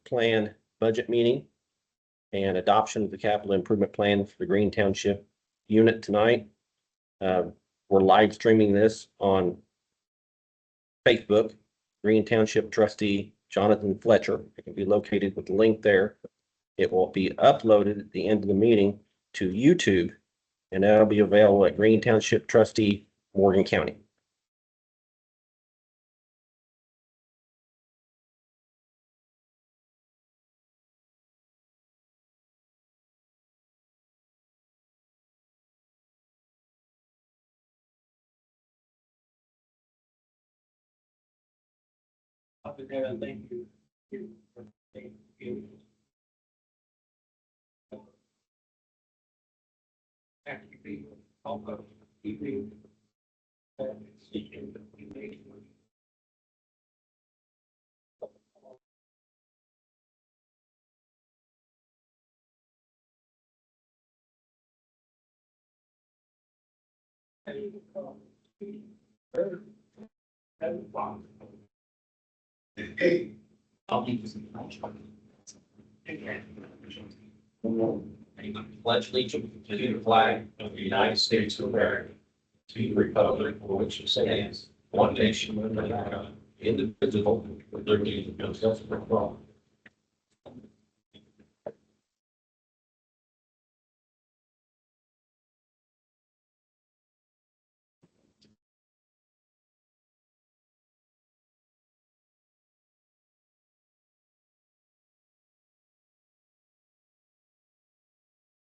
Plan budget meeting and adoption of the capital improvement plan for the Green Township unit tonight. We're live streaming this on Facebook. Green Township trustee Jonathan Fletcher. It can be located with the link there. It will be uploaded at the end of the meeting to YouTube, and that'll be available at Green Township trustee Morgan County. Thank you. I'll give you some. Pledge allegiance to the flag of the United States of America, to the republic for which it stands, one nation under God, indivisible, with liberty and justice for all.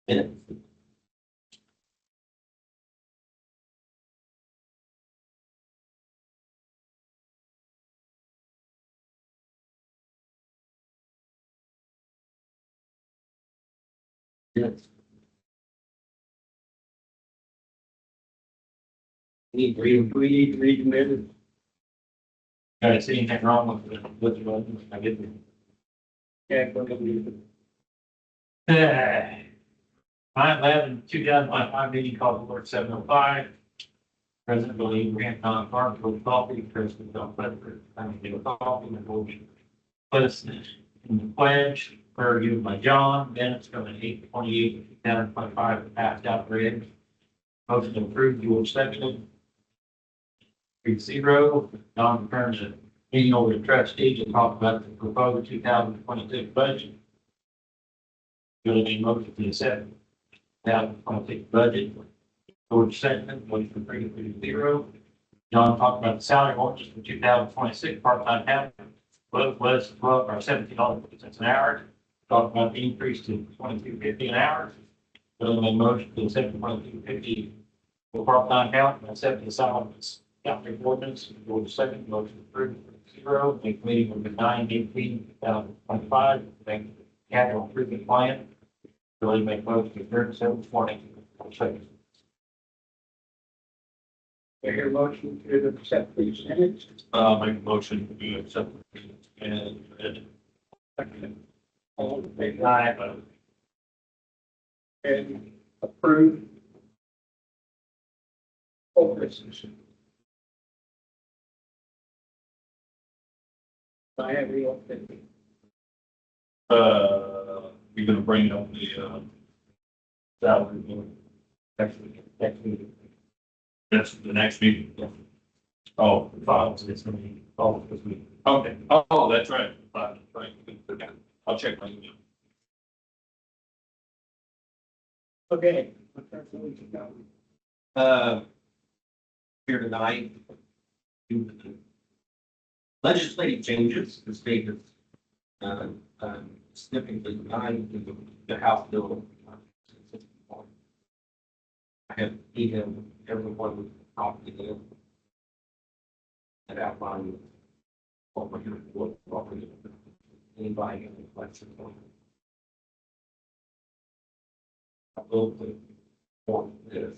Minutes. Minutes. We need to read the minutes. Gotta see anything wrong with the one, I get it. Yeah, go ahead. 9/11/2025 meeting called to order 7:05. President William Grant, Tom Carter, for coffee, President Don Fletcher, I'm going to coffee and motion. President in the pledge, for you by John, minutes from the 8/28/2025, passed out read. Motion approved, you will second. 3-0. Don turns the meeting over to trustees to talk about the proposed 2026 budget. You'll need motion to accept 2026 budget. George second, motion 3-0. John talked about the salary ordinance for 2026 part-time help. Was $17.50 an hour. Talked about the increase to $22.50 an hour. Bill made motion to accept the $22.50 for part-time help and accept the salary ordinance. George second, motion approved 0. The committee will be 9/18/2025. Thank you. Capital improvement plan. Billy make motion to adjourn 7:20. Second. I hear a motion to accept these minutes. Make a motion to accept and all in favor? Aye. And approve. Business. I have the open. We're gonna bring up the salary next meeting. That's the next meeting. Oh, it's gonna be this week. Okay. Oh, that's right. Right. I'll check my email. Okay. Here tonight, legislative changes, the state is significantly behind the House bill. I have emailed everyone with a copy of it that outline what we're going to do. Anybody have any questions on it? I will put for this.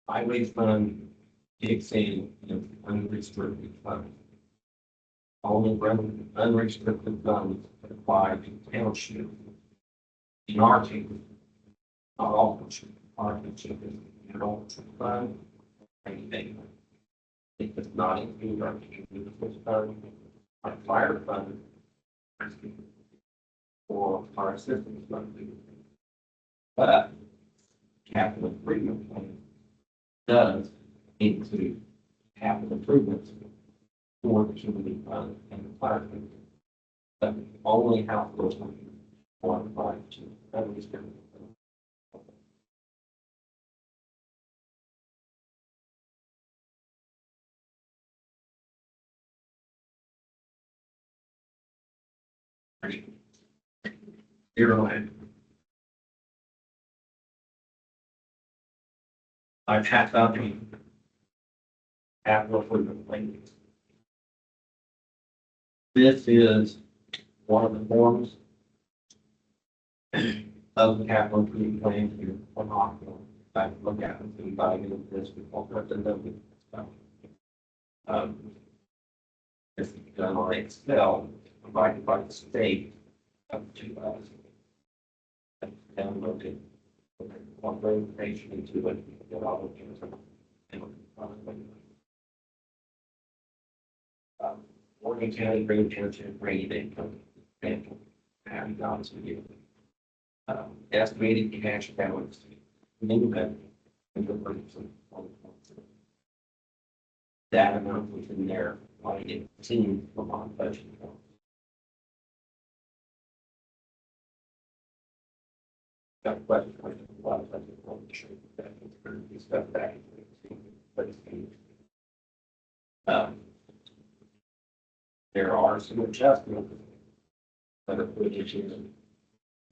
Highways fund kicks in unrestricted funds. Only unrestricted funds apply to township. In our case, not all township, our township is an fund. Anything. It does not include our community fund. our fire fund for our assistance fund. But capital improvement plan does include capital improvements for the community fund and the fire fund. But only how those one five two. That is different. Zero in. I've had out the capital improvement plan. This is one of the forms of the capital improvement plan here on hospital. I look at it, and I get this before the number. It's done on Excel, provided by the state up to us. Downloaded one information into it. Get all of it. Morgan County, Green Township, rated income, and having dollars to you. Estimated cash balance, minimum, and the person. That amount was in there, like it seemed from on budget. Got a question, a lot of budget, I'm sure that it's going to be stuff back. But it's there are some adjustments that are put in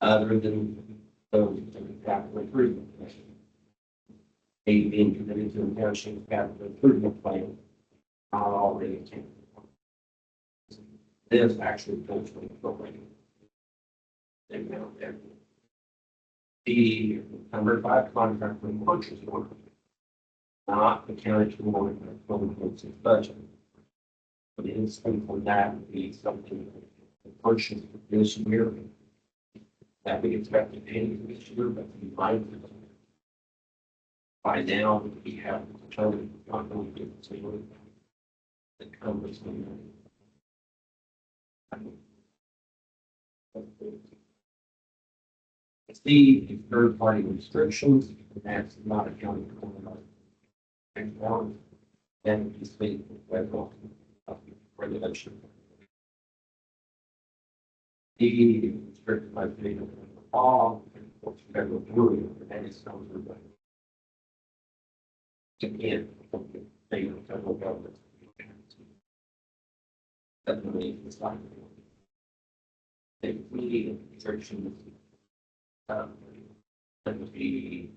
other than those in the capital improvement plan. Being committed to the township capital improvement plan, not already attended. This actually goes for the program. They now there. The number 5 contract for purchase order, not the county to order the 2026 budget. But it is something that would be something to purchase this year that we expect to pay this year, but we might. By now, we have determined not going to get to that comes from the third-party restrictions, that's not accounting for and then the state federal regulation. The restricted by the law, federal rule, and it's something again, the federal government. Definitely, it's not. They need restrictions. That would be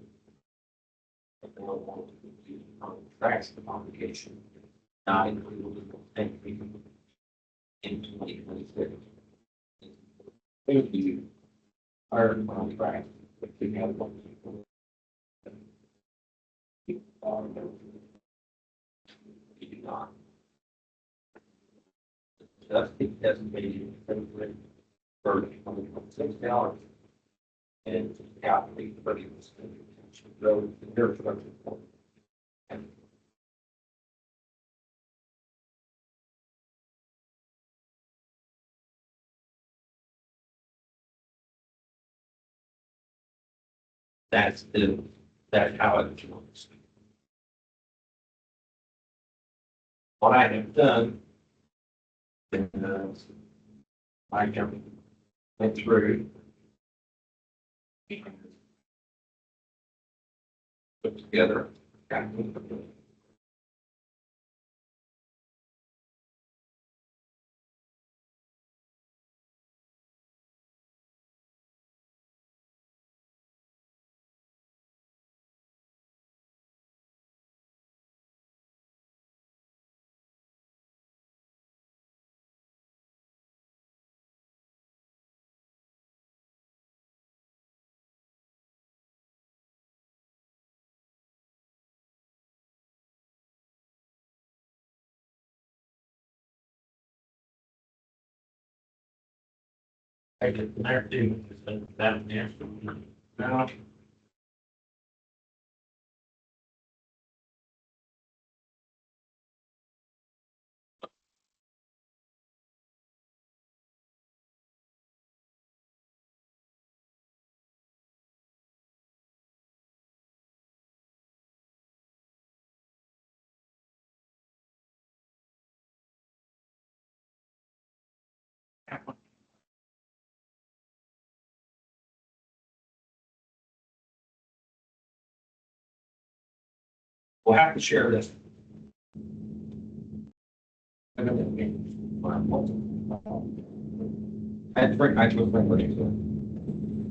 available to track the obligation, not included in 2026. Thank you. Our contract, if we have one. We do not. Just the designated for $26 and calculate the budget. So their structure. That's how it works. What I have done is I went through and put together I did everything that now We'll have to share this.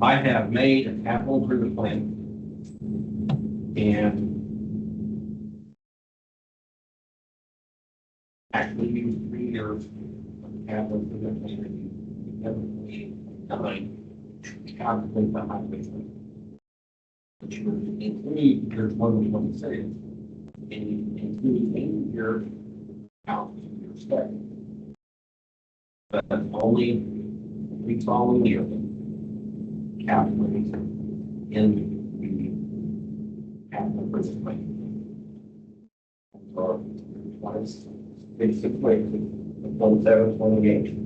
I have made a capital improvement plan. And actually used 3 years of capital improvement plan. Nine, calculate the highway. But you include years 1 to 26, and you include any year out in your study. But only the following year calculated in the capital improvement plan. Or twice, basically, 27, 28.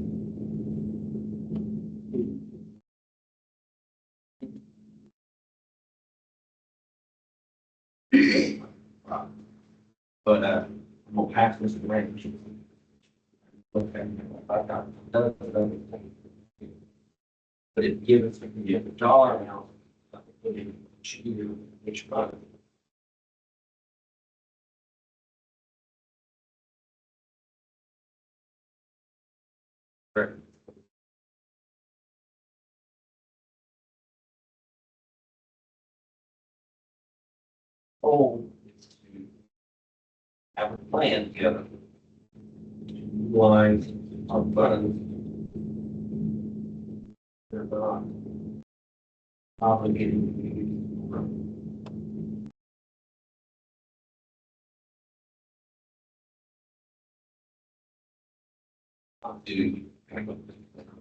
But we'll pass this range. Okay, I've got done with everything. But it gives us the dollar amount that we put in each year, each month. Correct. Goal is to have a plan together to utilize our funds. They're not obligated to use for do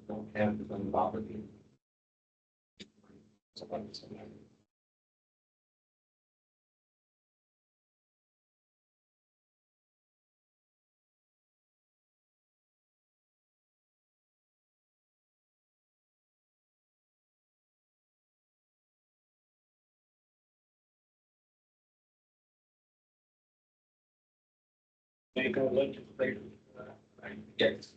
don't have the funds obligated. Make a legislative, yes.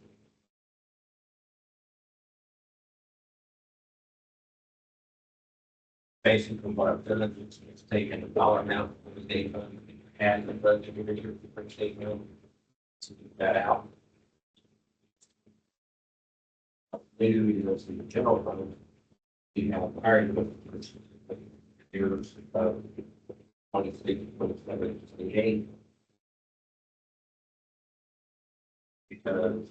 Basically, what I've done is it's taken a dollar amount from the state fund and the budget for the state fund to do that out. New is in the general fund. You have hiring with years of 26, 27, 28. Because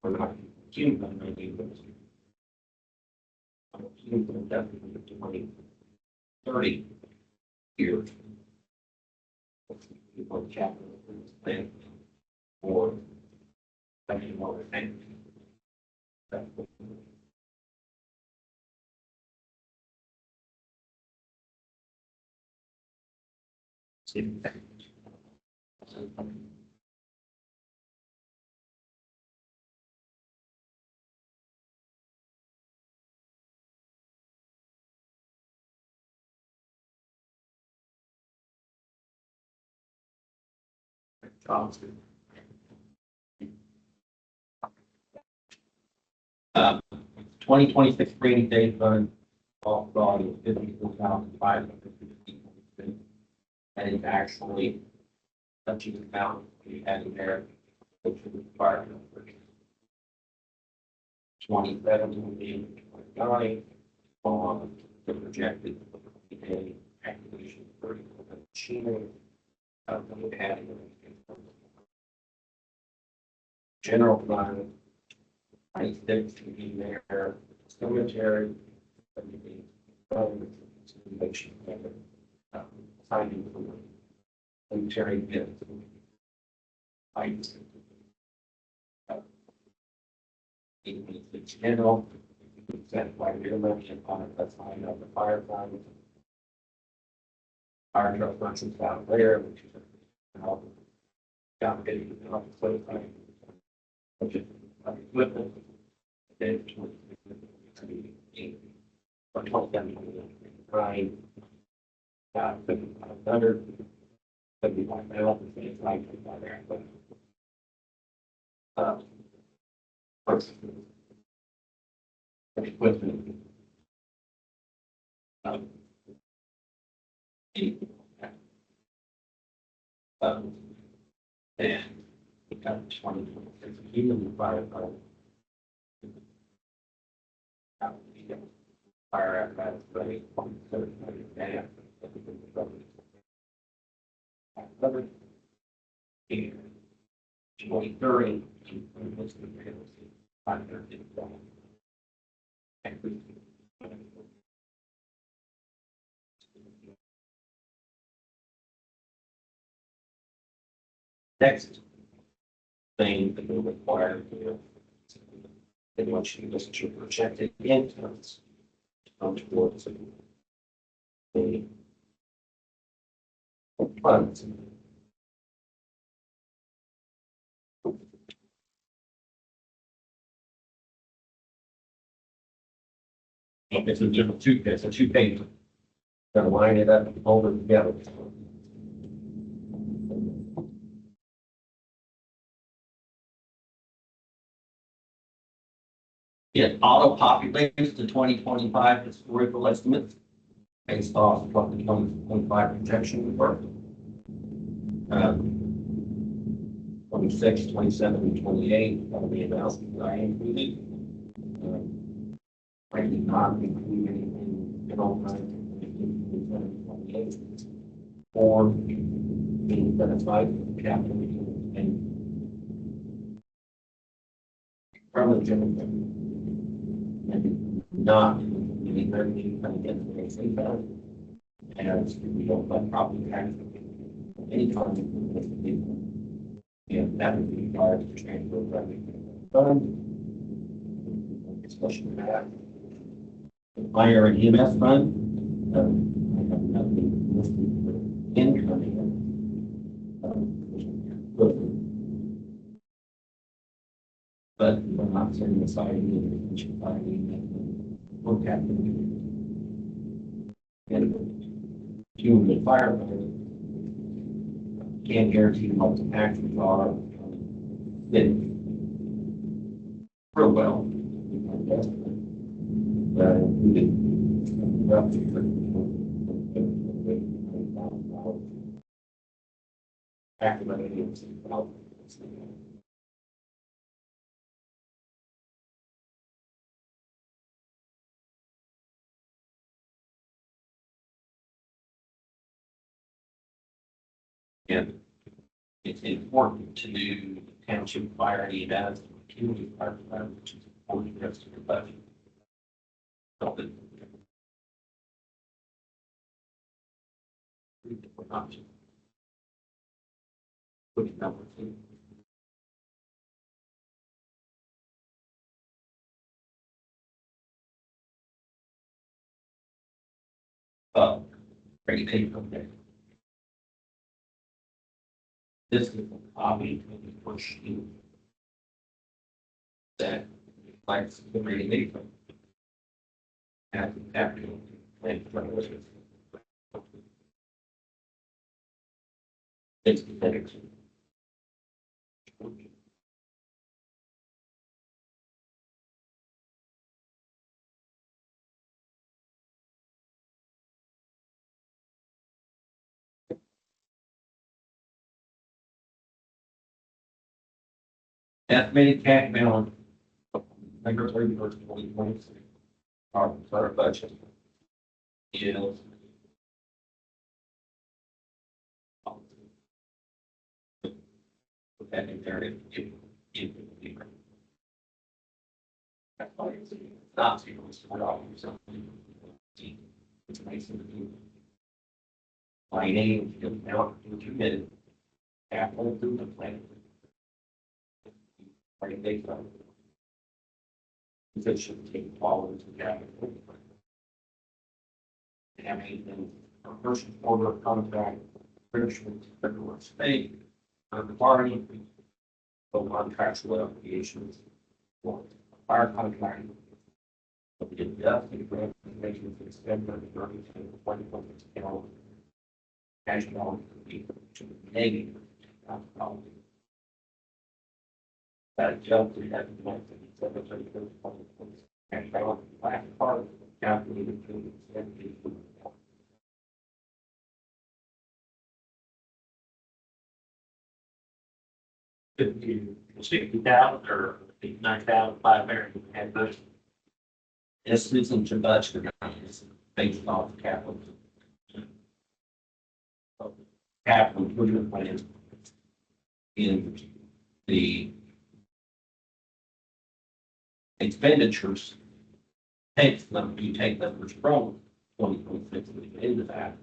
we're not accumulating those. I'm accumulating definitely 20, 30 years. People capital plan or something more than that. Uh, 2026 rainy day fund, off volume 54,550. And it's actually such an amount we had in there, which was fire number 27 million 29 on the projected acquisition for machinery. We had general fund, 26 to be there, cemetery, finding cemetery bids. The general, set by your mention on it, that's fine of the fire fund. Fire truck functions down there, which is down getting off the slope side. Which is equipment. Then 27, 500, 75,000, it's like by there, but first, equipment. And we got 2026, even fire. Fire apparatus, ready, yeah. Covered. Here. 2030. Next thing that will require here, they want you to listen to projected incomes to come towards the funds. It's a different two, it's a 2 page. Gotta line it up and hold it together. It auto populates the 2025 historical estimates based off what the 2025 projection were. 26, 27, and 28, that'll be announced that I included. I did not include anything in all kinds of 28 or being set aside for the capital and from the general fund. And not any revenue coming in the same fund. And we don't let property tax any kind of and that would be required to transfer revenue fund. Especially that. Fire and EMS fund, I have nothing listed for incoming. But we're not setting aside any pension funding or capital. And human fire can't guarantee what the taxes are. Then real well. We did roughly and it's important to do the township fire need as community fire department, which is important for the rest of your budget. Option. Which number two? Ready to take from there. This is a copy of the first sheet that likes the reading date from. At the capital plan for it's the next. Estimated cash balance, November 31st, 2026. Our current budget is that imperative that's why it's not zero, it's something. It's nice to do. Line A, now committed. Capital improvement plan. Right, they come. It should take all into capital. And our first order of contract, Richmond, Federal State, the party, the contractual obligations, for fire contract. But we did that, the grant information for extended the 2020 scale. Cash balance would be to the negative. That jump we had to make December 31st, cash balance, last part, calculated to 70. 60,000 or 59,500 had budget. This isn't your budget, it's based off capital. Capital improvement plan in the expenditures. You take numbers from 2026 into that.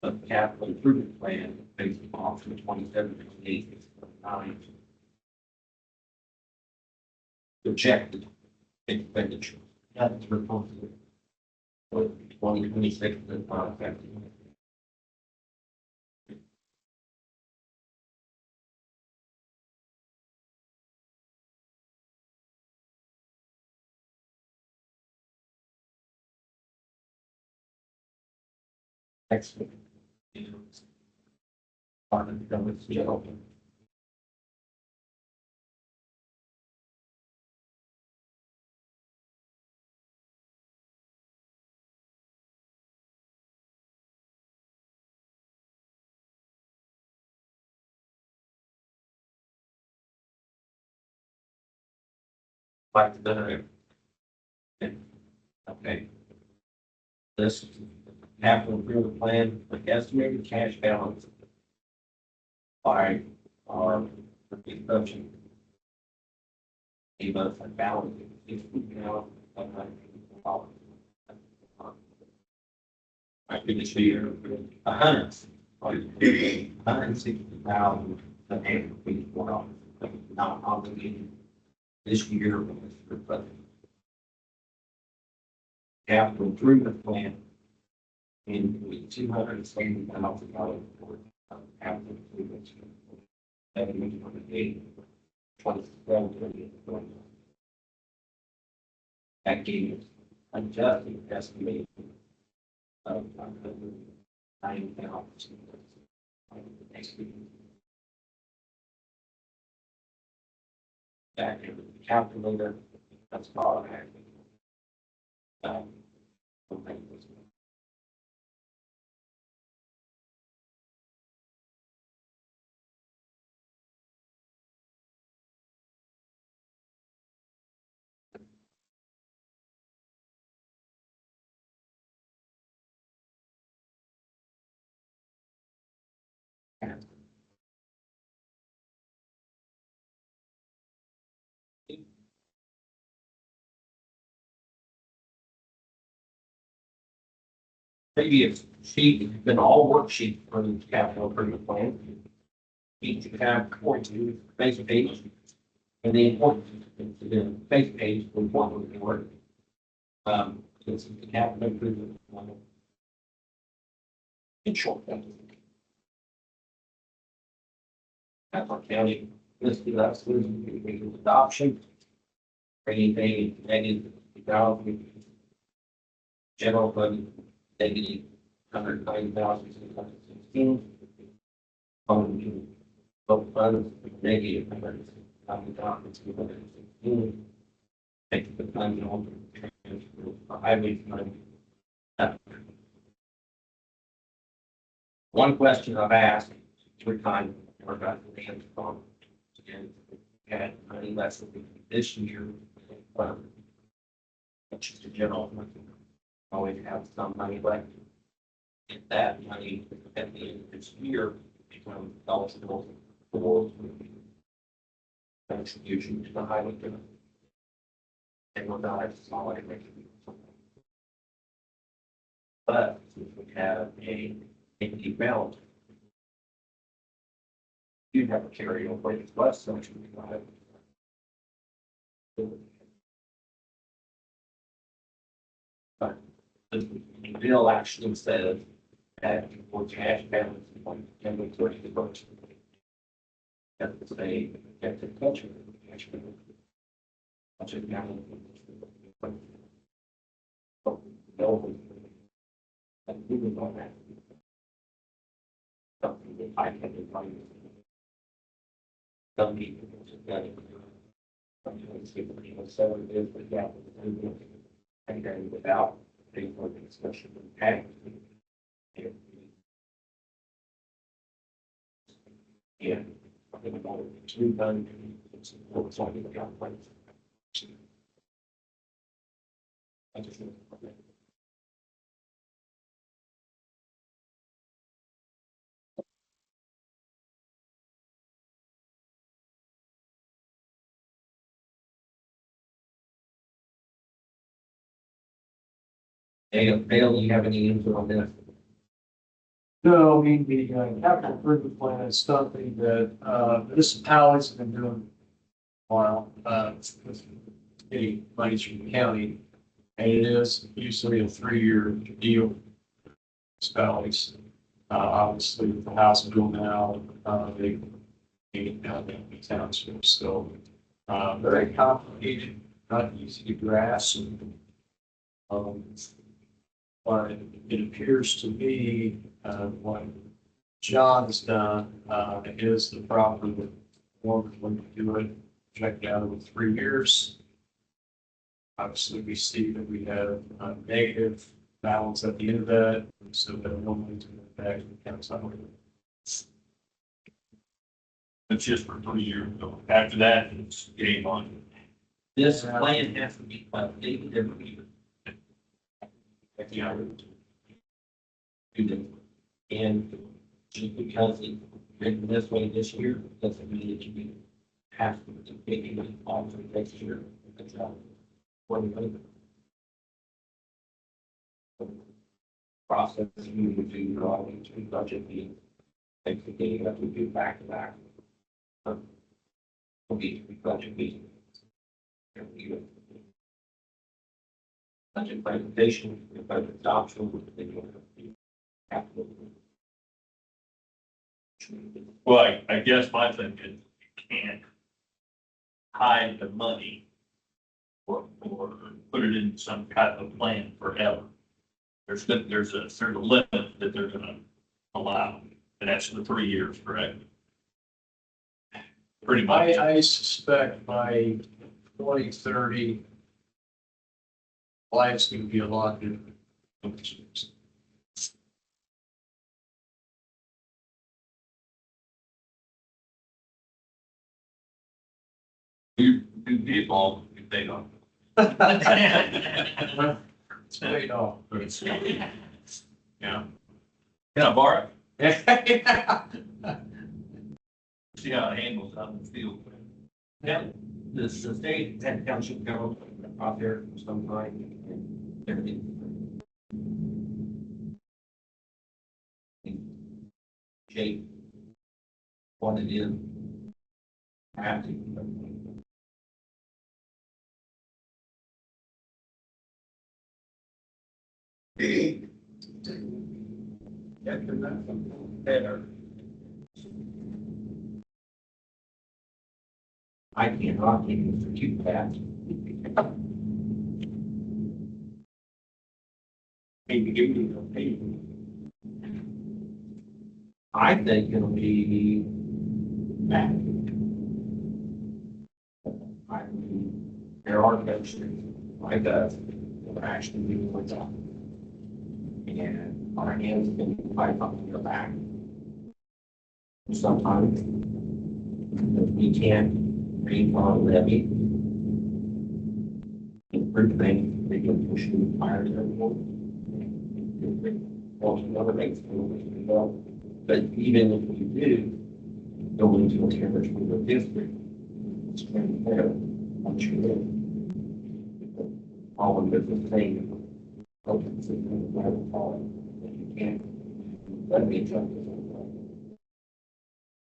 But the capital improvement plan based off the 27, 28, 29 projected expenditure. That's responsible. For 2026 and 2027. Next. Part of the government's general. Like the, okay. This capital improvement plan, like estimated cash balance by our construction. Gave us a balance of $60,000. I finish the year with $160,000 that had been not obligated this year. But capital improvement plan in $270,000 for capital improvements. 27, that gave us adjusted estimate of $9,000 next week. Back in the calculator, that's all I had. Previous sheet has been all worksheets for the capital improvement plan. Each have 42 base page. And the important, the base page, the important report. This is the capital improvement plan. In short, that's our county listed us with adoption. Anything negative, general fund negative $109,616. Both funds negative $109,616. Take the funds on the highway fund. One question I've asked 3 times or about the hands on and had money less than this year, which is the general fund. Always have some money left. If that money at the end of this year becomes eligible for contribution to the highway fund, and we're not a solid making. But if we have a empty balance, you have a carryover it's less than what you have. But the bill actually says that for cash balance, and we put the budget. That's a culture cash balance. Budget balance. And we will know that. Something that I can define. Some people that sometimes people so it is the gap and then without paying for the discussion and paying. Yeah. think about it, it's redone. It's like it got like. I just. Dale, do you have any input on this? No, I mean, the capital improvement plan is something that municipalities have been doing for a while, with getting money from the county. And it is usually a 3-year deal. Municipalities, obviously with the House bill now, they now the township, so, very complicated, not easy to grasp. Um, but it appears to me, what John has done, is the proper form when you do it, check out over 3 years. Obviously, we see that we have a negative balance at the end of that, so that no money to the back of the county. It's just for 3 years, though. After that, it's game on. This plan has to be updated every year. Yeah. And just because it's written this way this year, doesn't mean it can be have to be taken off for next year. It's not what we do. Process you would do drawing to budget meetings. Basically, you have to do back to back. Will be budget meetings. Budget presentation, budget adoption, then you have to capital. Well, I guess my thing is you can't hide the money or put it in some kind of plan forever. There's a certain limit that they're gonna allow, and that's the 3 years, correct? Pretty much. I suspect by 2030, life's going to be a lot different. You people, if they don't. It's paid off. Yeah. Can I borrow it? Yeah. See how it handles out in the field. Yeah, the state and township government out there for some time and everything. Shape. What it is. Have to. Better. I cannot give you for too fast. Maybe give me a pay. I think it'll be back. I mean, there are coaches like us that are actually doing what's up. And our hands have been tied up in the back. Sometimes we can't read our levy. Improve things, they can push you higher to everyone. Also, another makes it well. But even if you do go into a territory district, it's going to fail once you live. All of the thing. Open to the fall that you can't let me jump.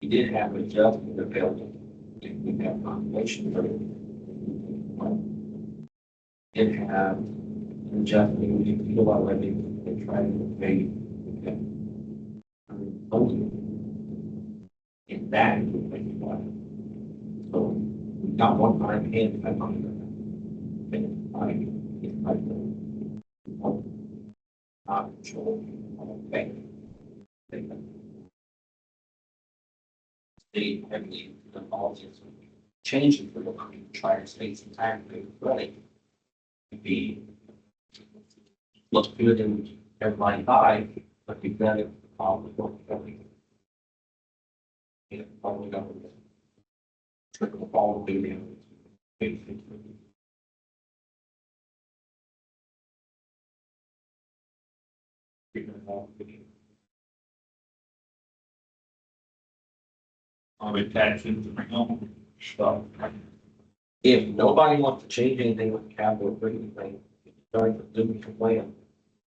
He did have an adjustment available. We have confirmation for it. Did have an adjustment we can feel already and try to pay. And that is what we want. So we got one time and I don't know. And I not control. Okay. State heavily involved in changing for the try to stay some time to really be look good in everybody's eye, but you've got it probably. Yeah, probably government. Trickle fall to the. Are we taxing the home stuff? If nobody wants to change anything with the capital improvement thing, starting to do the plan,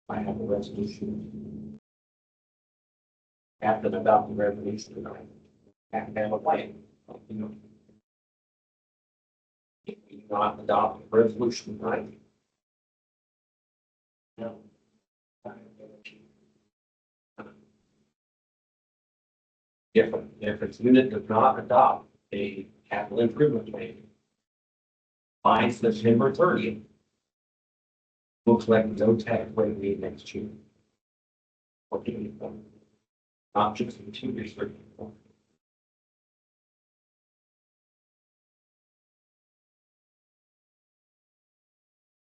I have a resolution. Have to adopt the resolution tonight. Have to have a plan. You know. If you do not adopt the resolution tonight. No. If its unit does not adopt a capital improvement plan by September 30th, looks like no tax rate need next year. What do you think? Not just in 2 districts.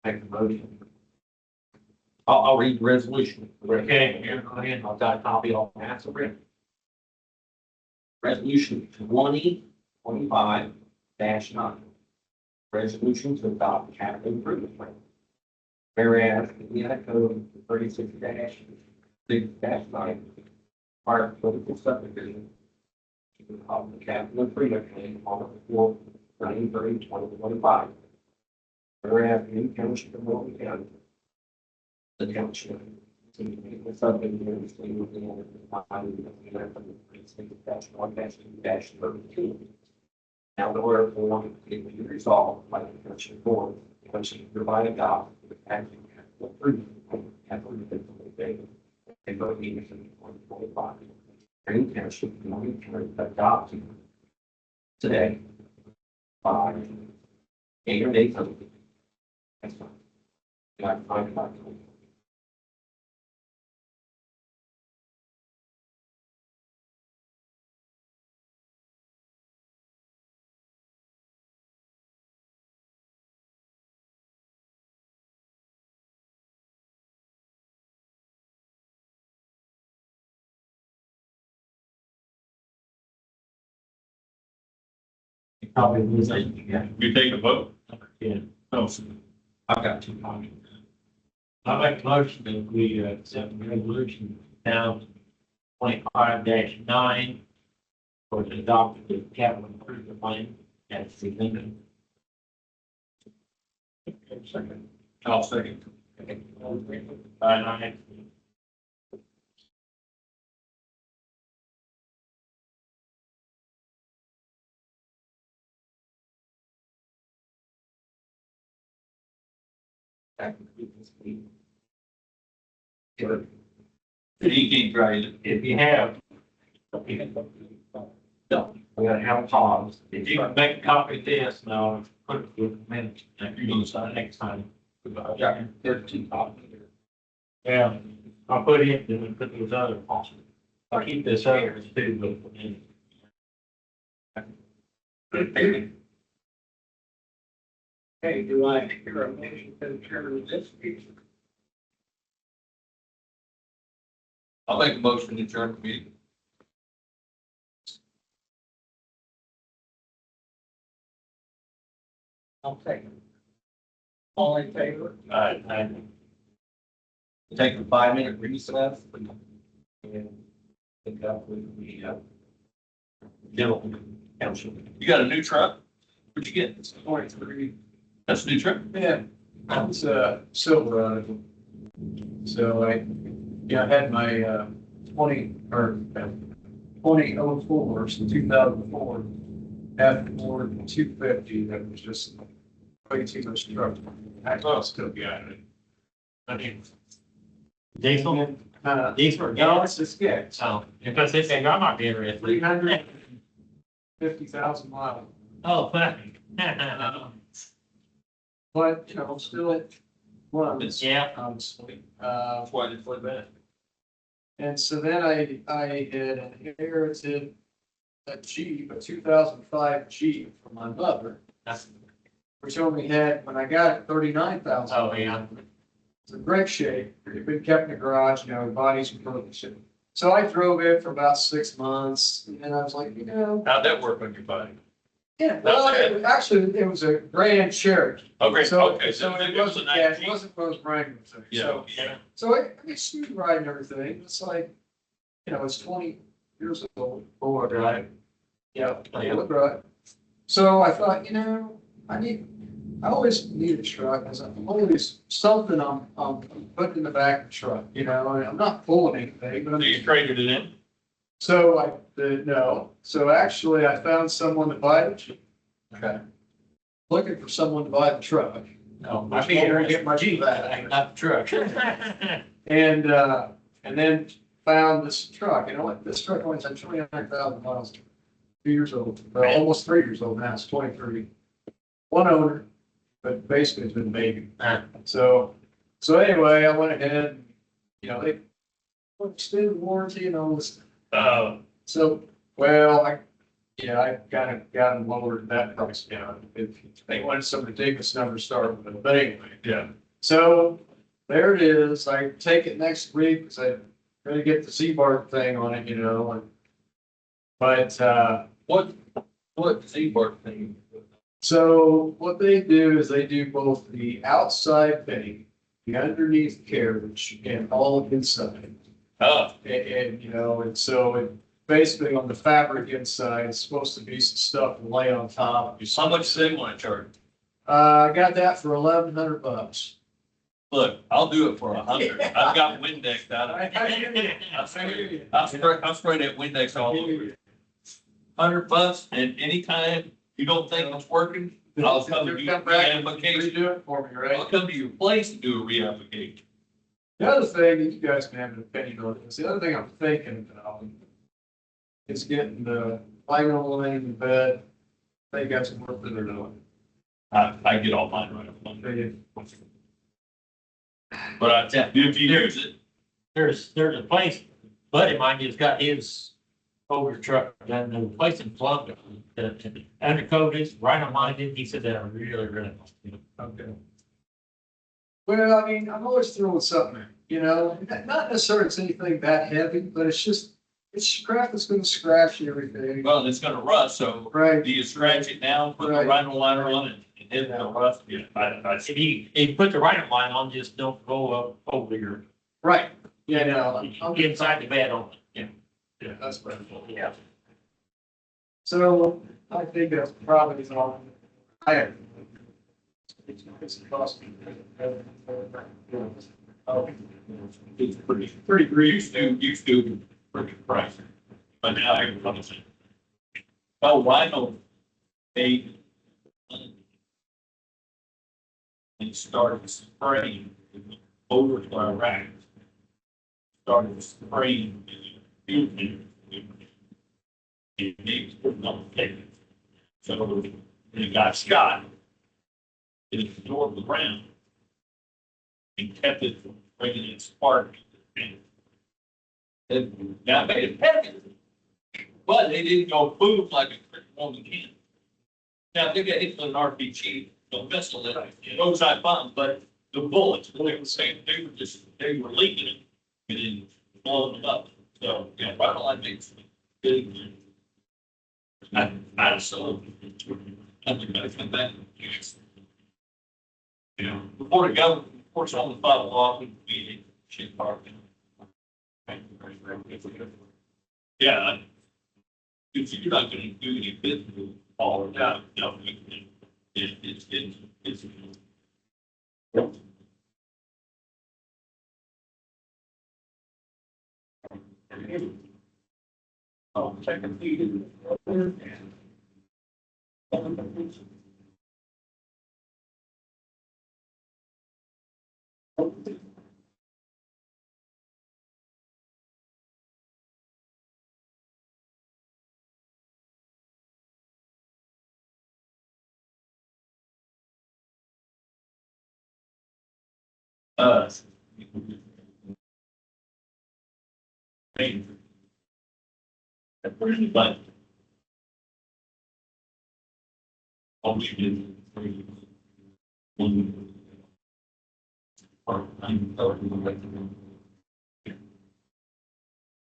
Make a motion. I'll read the resolution. Okay, here, go ahead. I've got a copy of that. Resolution 2025-9. Resolution to adopt the capital improvement plan. Whereas Indiana Code 36-6-9 requires political subdivision to adopt the capital improvement plan on the 4/9/2025. Whereas New Township of Morgan County, the township, to make the subdivision within the -1-2-32. Now, the order for it be resolved by the township board, the township hereby adopt the action capital improvement plan and vote meetings in 2025. Green Township, Morgan County adopting today by 8 or 8 hundred. That's fine. Yeah, I find it. Probably lose it. Yeah. You take a vote? Yeah. No. I've got 2 copies. I make a motion that we accept the resolution down 25-9 for the adoption of the capital improvement plan as presented. Second. I'll second. Aye. That concludes this meeting. You can't try it. If you have, No, we're gonna have a pause. if you can make a copy of this, now put it with the minutes, and you're gonna sign next time. I've got 13 copies here. Yeah, I'll put it, and then put those other also. I'll keep this other too, but. Hey, do I hear a motion to adjourn this meeting? I'll make a motion to adjourn the meeting. I'll take it. All in favor? Take a 5-minute recess and pick up with the Middle Township. You got a new truck? What'd you get? 23. That's a new truck? Yeah, it's a Silverado. So I had my 2004, so 2004 F-Ford 250 that was just way too much truck. I still got it. I mean, diesel, diesel or No, gas? it's a sketch. Oh, if I say, I might be interested. 350,000 miles. Oh, funny. But, still runs. Yeah. Honestly. That's why I didn't play that. And so then I had inherited a Jeep, a 2005 Jeep from my mother, which only had, when I got it, 39,000. Oh, yeah. It's in great shape. It had been kept in the garage, bodies and broken shit. So I drove it for about 6 months and I was like, you know, How'd that work on your bike? yeah, well, actually, it was a Grand Cherokee. Oh, great, So, okay, so it was a wasn't, nice yeah, it Jeep. wasn't those Wrangler things. Yeah, So, yeah. so I mean, smooth ride and everything. It's like, you know, it's 20 years old. Forward, right? Yeah, I look right. So I thought, you know, I always need a truck because I'm always something I'm putting in the back of the truck, you know, and I'm not pulling anything, but So I'm. you traded it in? So no, so actually I found someone to buy the Jeep. Okay. Looking for someone to buy the truck. No, I figured I'd get my Jeep back. Not the truck. And then found this truck, you know what, this truck only had 29,000 miles, 2 years old, well, almost 3 years old now, it's 23. One owner, but basically it's been a baby. So anyway, I went ahead, and, you know, they extended warranty and all this. So, well, I kind of got them lowered that price down. If they wanted some ridiculous number to start with, but anyway. Yeah. So there it is. I take it next week because I really get the C-Bar thing on it, you know. But What Z-Bar thing? so what they do is they do both the outside fitting, the underneath carriage, and all of inside. Oh, And you know, and so it basically on the fabric inside, it's supposed to be some stuff to lay on top. how much do they want to charge? I got that for $1,100. Look, I'll do it for 100. I've got Windex out of it. I'll spray that Windex all over it. $100, and anytime you don't think it's working, I'll come to you Come back and reapplication. redo it for me, I'll right? come to your place to do a reapplication. The other thing, that you guys can have an opinion on this, the other thing I'm thinking about is getting the vinyl laying in bed. They got some work that they're doing. I get all mine right up. But I tell you, if you use it, There's a place, buddy of mine just got his over truck done, the place in Florida. The undercoat is right on mine, he said they're really, really nice. Okay. Well, I mean, I'm always throwing something in, you know, not necessarily it's anything that heavy, but it's scrap that's gonna scratch and everything. well, it's gonna rust, so Right, do you scratch it down, put the Right. vinyl liner on it, and it will rust? Yeah, I If you put the right line on, just don't go up over your, right, yeah, no, I'm inside the bed on it. yeah, that's better. Yeah. So I think that's probably all. I have. It's costing. It's pretty used to pretty price. But now everybody's. Oh, vinyl, they. And started spraying over to our racks. Started spraying. It needs to not take it. So the guy Scott. It absorbed the ground. And kept it from bringing its spark. And that made it heavy. But they didn't go boom like a quick woman can. Now, they got hit with an RPG, no missile in it, an ozone bomb, but the bullets, they were saying, they were leaking it and then blowing them up. So, yeah, right on, I think. I so, I think I think that. You know, before the government, of course, on the file law, we did shit parking. Yeah. If you're not gonna do any business, all the time, you know, it's. Oh, second. But. Oh, we did.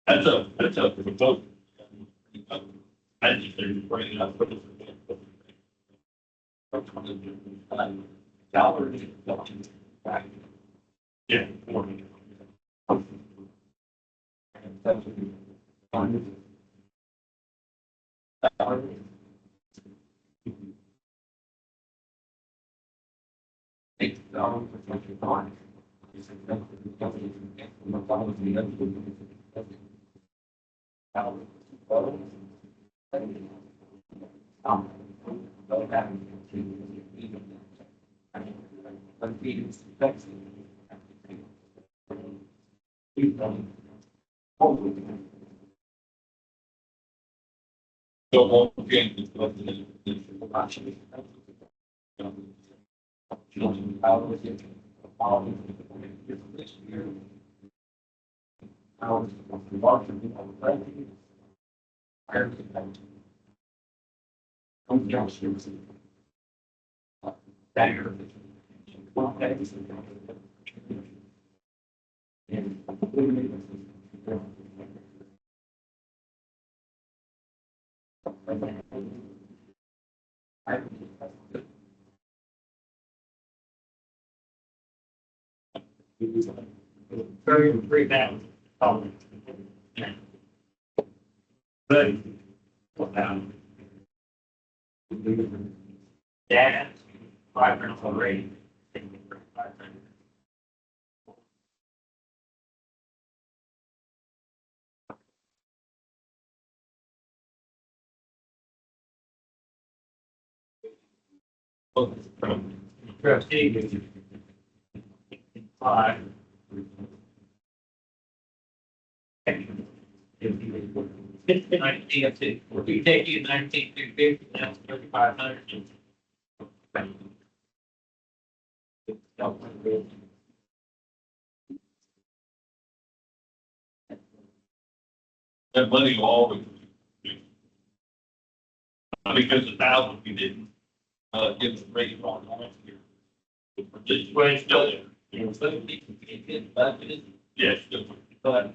That's a proposal. I just didn't bring it up. Yeah. So, okay. Very now. But, dad, 500 already. Trustee. Five. It's 19, if you take you 19,250, that's 3,500. That money will always. Because 1,000 we didn't, give the rate on last year. This way it's still there. Yes, still. But.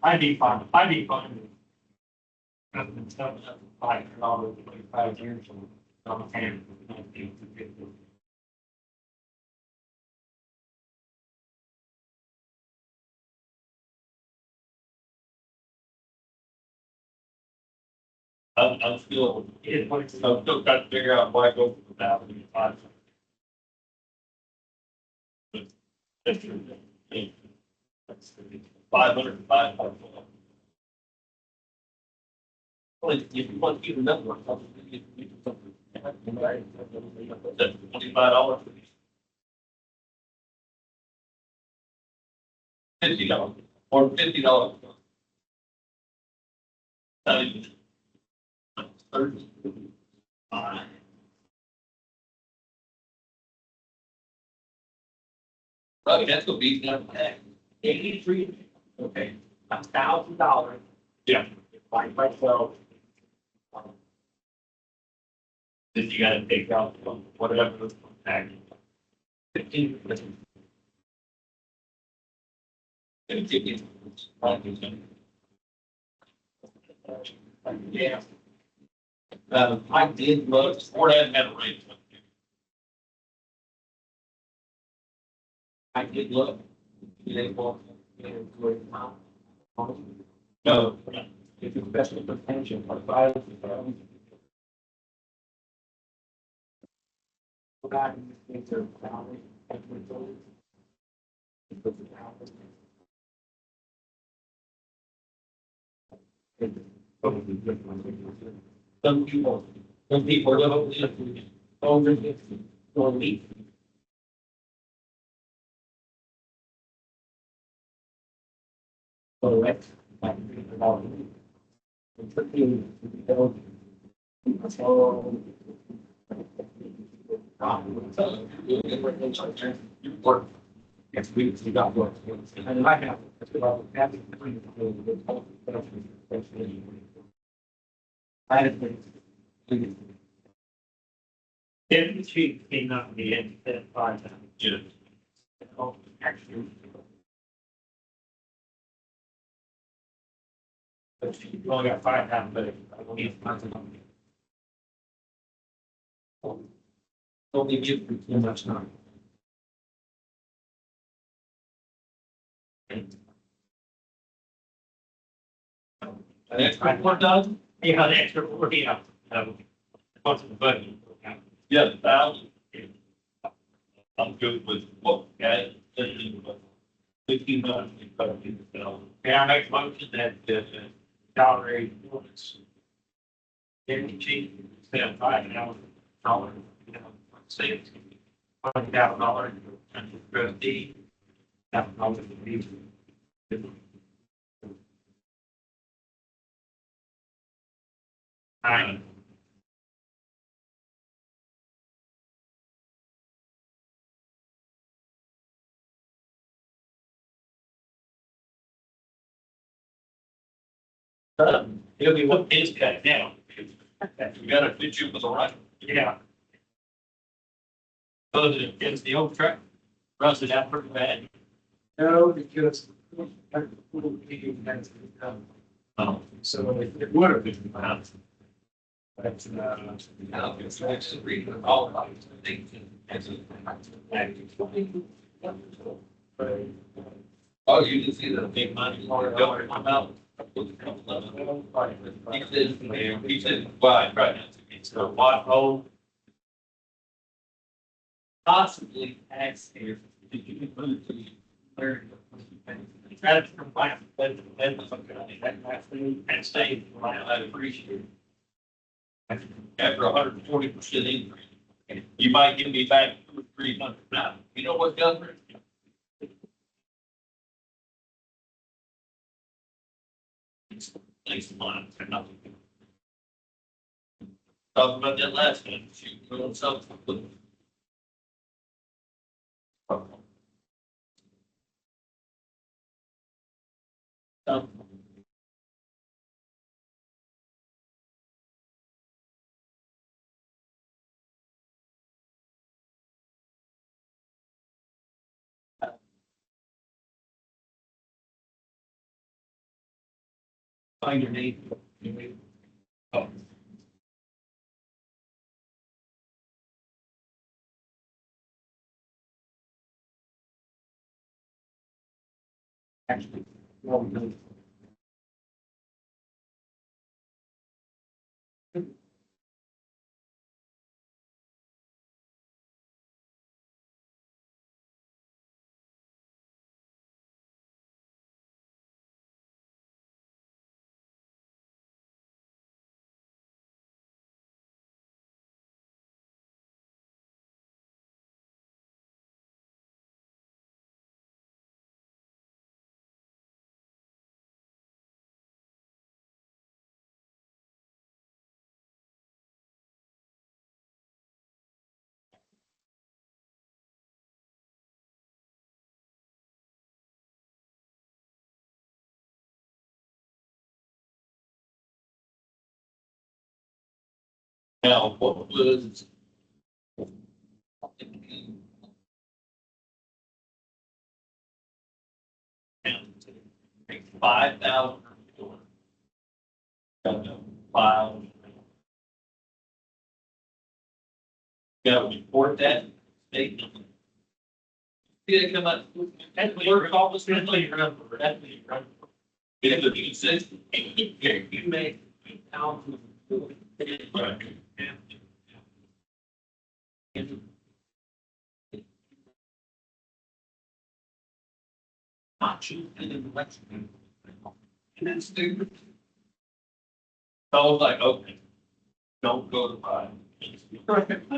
I'd be fine. I've been stuck up $500 for 25 years. So I'm a fan of 1950. I'm still, I'm still trying to figure out why I go for 1,005. But that's true. 505. Well, if you want to give a number, that's $25. $50 or $50. Not even 30. Okay, that's gonna be number 83. Okay, $1,000. Yeah. By 12. Then you gotta take out whatever the tax. 15. 15. Yeah. I did look, Ford hadn't had a rate. I did look. They bought, no, if you special pension for 5. Some people, Some people live over there, over there, on me. So that's like, about. Work. Next week, you got work. And I have. If the chief came up with the end, then 5 times. Yeah. Actually. But you only got 5 times, but I don't need 5 times. Don't give you too much time. Next report done? Yeah, the extra 40 out. What's the budget? Yeah, 1,000. I'm good with what, guys? 1,500. May I make a motion that the salary ordinance deputy chief, instead of $5,000, $6, $20,000, trustee, $1,000 to be. Aye. It'll be what is cut now. You gotta fit you with the right. Yeah. So it's the old truck, rusted out pretty bad. No, because. So it would have been fine. But, Now, it's actually reading all of it. Oh, you didn't see the big money going come out? He said, why, right now, It's a white hole. possibly taxpayers, did you move to where? Try to combine with and stay. I appreciate it. After 140% increase, you might give me back 200 or 300 now. You know what, Governor? Next month, or nothing. Talked about that last time. She put on something. Find your name. Oh. Actually, well, no. Now, what was? 5,000. File. Got to report that statement. See, they come up. That's what you're almost gonna leave your number. That's what you're running for. It's a big system. You make 8,000. Right. Not cheap and an election. And then stupid. So I was like, okay. don't go to five.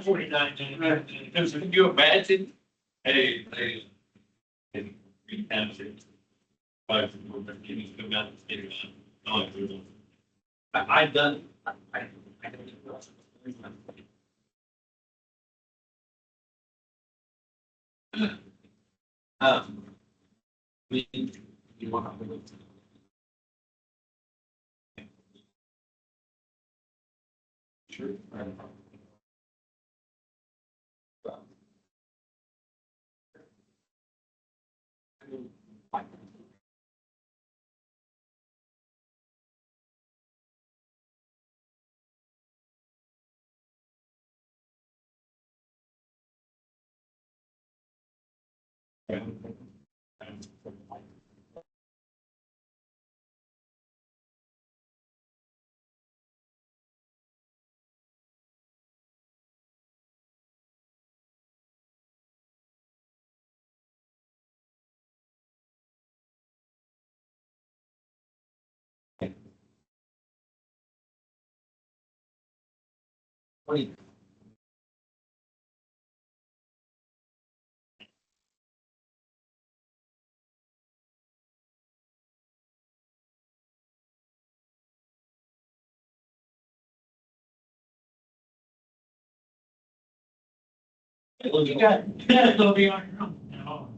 49, can you imagine a township? Five, can you come out and say, no, I do. I've done, we, you want to. Sure. Wait. Well, you got, it'll be on your own now.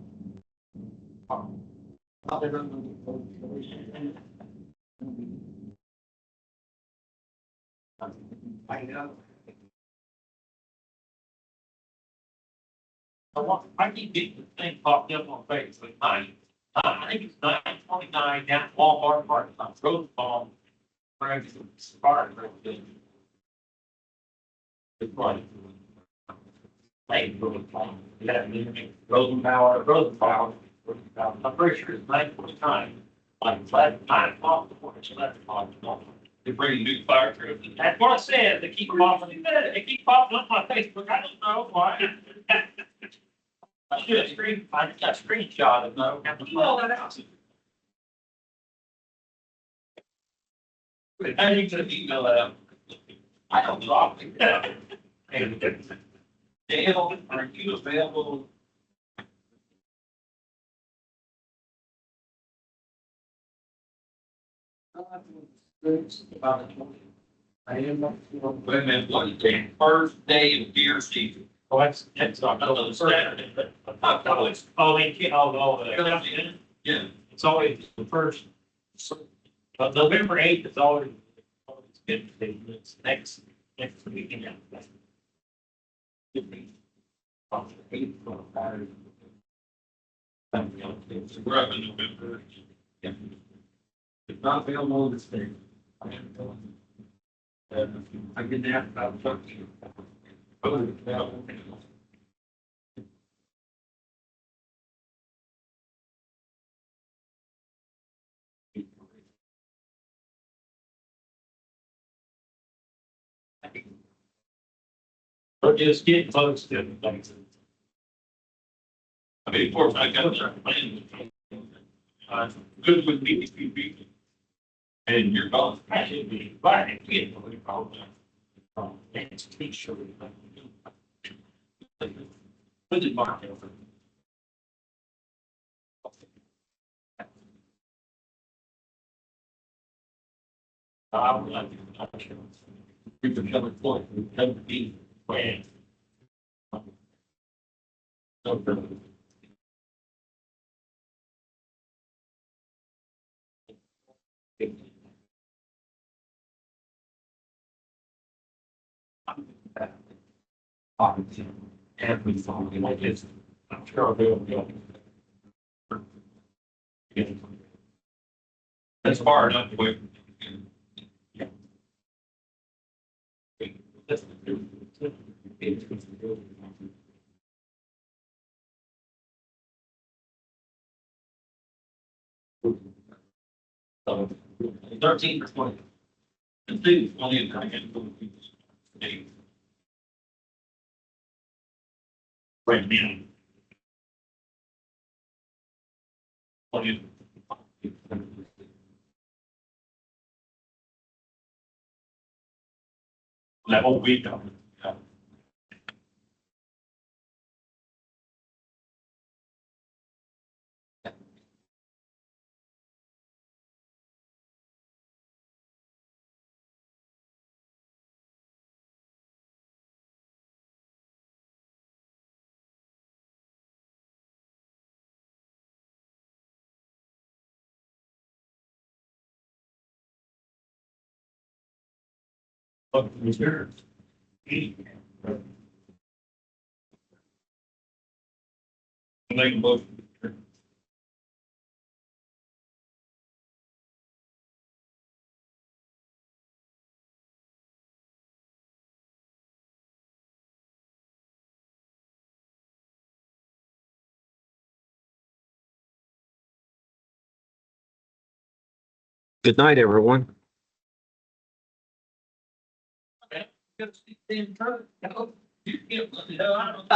I know. I keep getting the thing popped up on Facebook, I think it's 929 down Walmart Park, on Rosenbaum. Where it's spark, it's like. Hey, Rosenbaum, Rosenbaum. I'm pretty sure it's 929, like 9 o'clock, before it's 11 o'clock. They bring new fire trucks. That's what I said, they keep popping up on my Facebook, I don't know why. I should have I got a screenshot of though. Email that out. How you gonna email that out? I don't know. Dale, are you available? I am not. Wait a minute, what is the first day of deer season? Oh, that's October Saturday, but, Yeah. it's always the first. But November 8th is always good, it's next weekend. We're up in November. Yeah. It's not available this day. I didn't have about 13. Or just get close to it. I mean, of course, I got certain plans. Good with me, if you beat. And you're gone. I should be, but I get what we call it. It's t-shirt. Put it mark over. I would like to. We've been coming forward, we've come to be. When. Every song like this. I'm sure I'll be able to go. That's far enough away. So 13 or 20. The thing is, only I can go with people's name. Right now. Only. That whole week, on it. Look, it's here. Make a motion. Good night, everyone. You can't let it out.